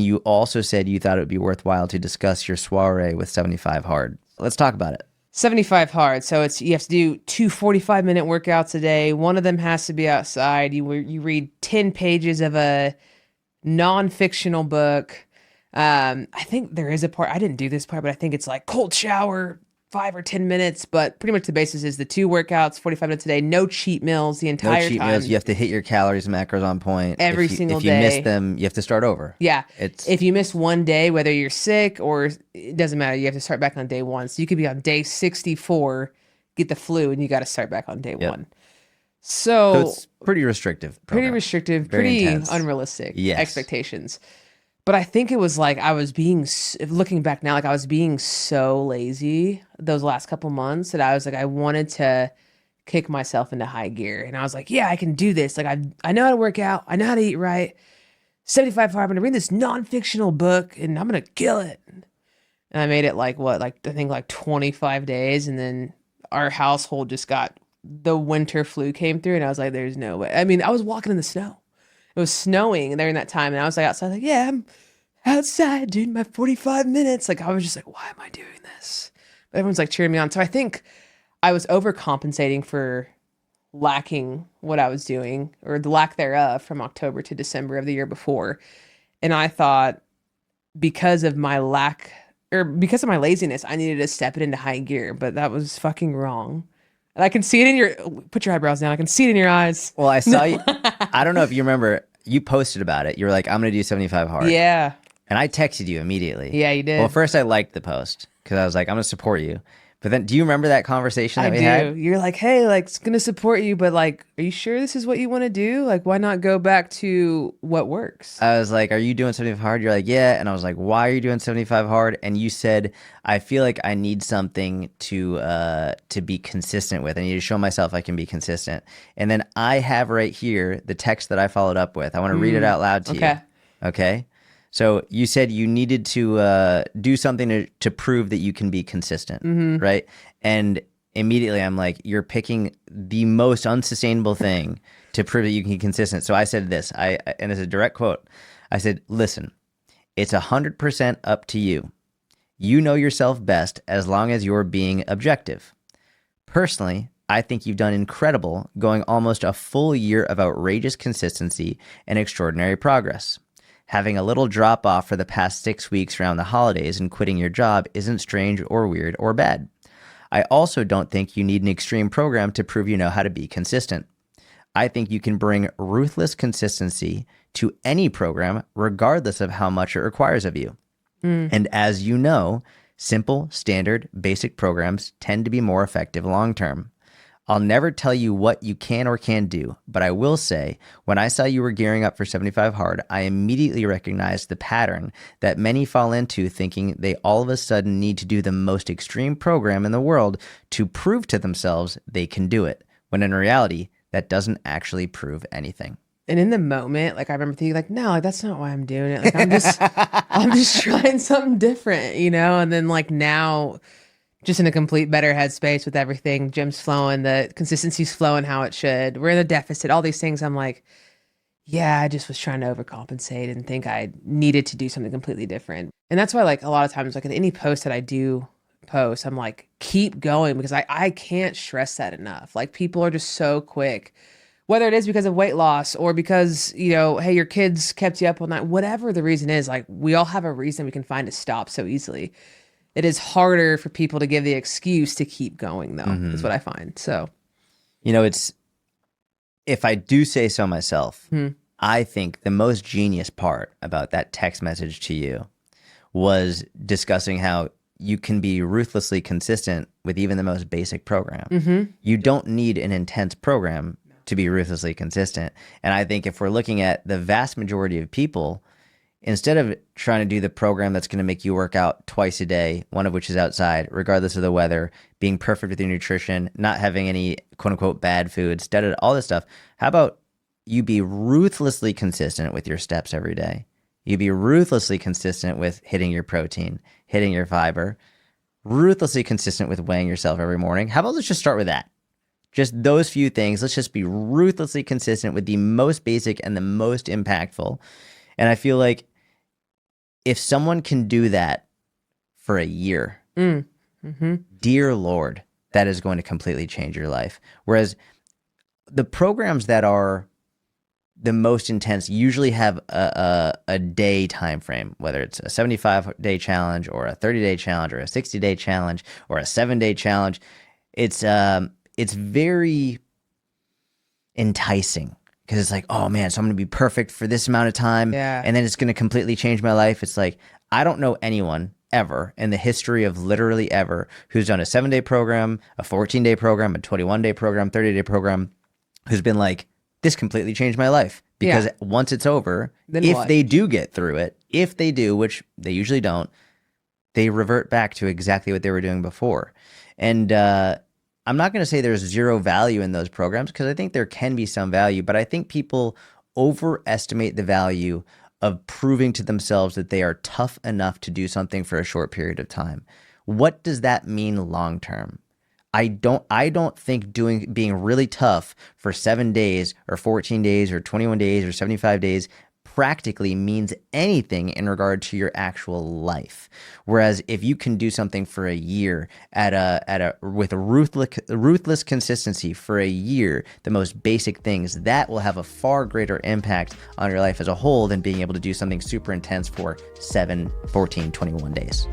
you also said you thought it would be worthwhile to discuss your soiree with 75 Hard. Let's talk about it. 75 hard. So you have to do two 45-minute workouts a day. One of them has to be outside. You read 10 pages of a non-fictional book. I think there is a part, I didn't do this part, but I think it's like cold shower, 5 or 10 minutes, but pretty much the basis is the 2 workouts, 45 minutes a day, no cheat meals the entire time. No cheat meals. You have to hit your calories and macros on point. Every single day. If you miss them, you have to start over. Yeah. If you miss one day, whether you're sick or it doesn't matter, you have to start back on day 1. So you could be on day 64, get the flu, and you got to start back on day 1. So it's pretty restrictive. Pretty restrictive, pretty unrealistic expectations. But I think it was like I was being, looking back now, like I was being so lazy those last couple months that I was like, I wanted to kick myself into high gear. And I was like, yeah, I can do this. Like I know how to work out. I know how to eat right. 75 hard. I'm going to read this non-fictional book and I'm going to kill it. And I made it I think 25 days. And then our household just the winter flu came through and I was like, there's no way. I mean, I was walking in the snow. It was snowing during that time. And I was like outside, like, yeah, I'm outside doing my 45 minutes. Like, I was just like, why am I doing this? But everyone's like cheering me on. So I think I was overcompensating for lacking what I was doing or the lack thereof from October to December of the year before. And I thought because of my laziness, I needed to step it into high gear, but that was fucking wrong. And I can see it put your eyebrows down. I can see it in your eyes. Well, I saw you. I don't know if you remember, you posted about it. You were like, I'm going to do 75 hard. Yeah. And I texted you immediately. Yeah, you did. Well, first I liked the post because I was like, I'm going to support you. But then do you remember that conversation that we had? You're like, hey, like, it's going to support you, but like, are you sure this is what you want to do? Like, why not go back to what works? I was like, are you doing 75 hard? You're like, yeah. And I was like, why are you doing 75 hard? And you said, I feel like I need something to be consistent with. I need to show myself I can be consistent. And then I have right here the text that I followed up with. I want to read it out loud to you. Okay. So you said you needed to do something to prove that you can be consistent, right? And immediately I'm like, you're picking the most unsustainable thing to prove that you can be consistent. So I said this, and it's a direct quote. I said, listen, it's 100% up to you. You know yourself best as long as you're being objective. Personally, I think you've done incredible going almost a full year of outrageous consistency and extraordinary progress. Having a little drop off for the past 6 weeks around the holidays and quitting your job isn't strange or weird or bad. I also don't think you need an extreme program to prove you know how to be consistent. I think you can bring ruthless consistency to any program regardless of how much it requires of you. And as you know, simple, standard, basic programs tend to be more effective long term. I'll never tell you what you can or can't do, but I will say, when I saw you were gearing up for 75 hard, I immediately recognized the pattern that many fall into, thinking they all of a sudden need to do the most extreme program in the world to prove to themselves they can do it, when in reality, that doesn't actually prove anything. And in the moment, like I remember thinking like, no, like that's not why I'm doing it. Like I'm just trying something different, you know? And then like now, just in a complete better headspace with everything. Gym's flowing, the consistency's flowing how it should. We're in a deficit, all these things. I'm like, yeah, I just was trying to overcompensate and think I needed to do something completely different. And that's why like a lot of times, like in any post that I do post, I'm like, keep going, because I can't stress that enough. Like people are just so quick, whether it is because of weight loss or because, you know, hey, your kids kept you up all night, whatever the reason is, like we all have a reason we can find to stop so easily. It is harder for people to give the excuse to keep going, though, is what I find. So, you know, if I do say so myself, I think the most genius part about that text message to you was discussing how you can be ruthlessly consistent with even the most basic program. You don't need an intense program to be ruthlessly consistent. And I think if we're looking at the vast majority of people, instead of trying to do the program that's going to make you work out twice a day, one of which is outside, regardless of the weather, being perfect with your nutrition, not having any quote unquote bad foods, all this stuff, how about you be ruthlessly consistent with your steps every day? You be ruthlessly consistent with hitting your protein, hitting your fiber, ruthlessly consistent with weighing yourself every morning. How about let's just start with that? Just those few things. Let's just be ruthlessly consistent with the most basic and the most impactful. And I feel like if someone can do that for a year, dear Lord, that is going to completely change your life. Whereas the programs that are the most intense usually have a day time frame, whether it's a 75-day challenge or a 30-day challenge or a 60-day challenge or a 7-day challenge. It's very enticing because it's like, oh man, so I'm going to be perfect for this amount of time, and then it's going to completely change my life. It's like, I don't know anyone ever in the history of literally ever who's done a 7-day program, a 14-day program, a 21-day program, 30-day program, who's been like, this completely changed my life. Because once it's over, then if they do get through it, if they do, which they usually don't, they revert back to exactly what they were doing before. And I'm not going to say there's zero value in those programs, because I think there can be some value, but I think people overestimate the value of proving to themselves that they are tough enough to do something for a short period of time. What does that mean long term? I don't think being really tough for 7 days or 14 days or 21 days or 75 days practically means anything in regard to your actual life. Whereas if you can do something for a year with a ruthless consistency for a year, the most basic things, that will have a far greater impact on your life as a whole than being able to do something super intense for 7, 14, 21 days.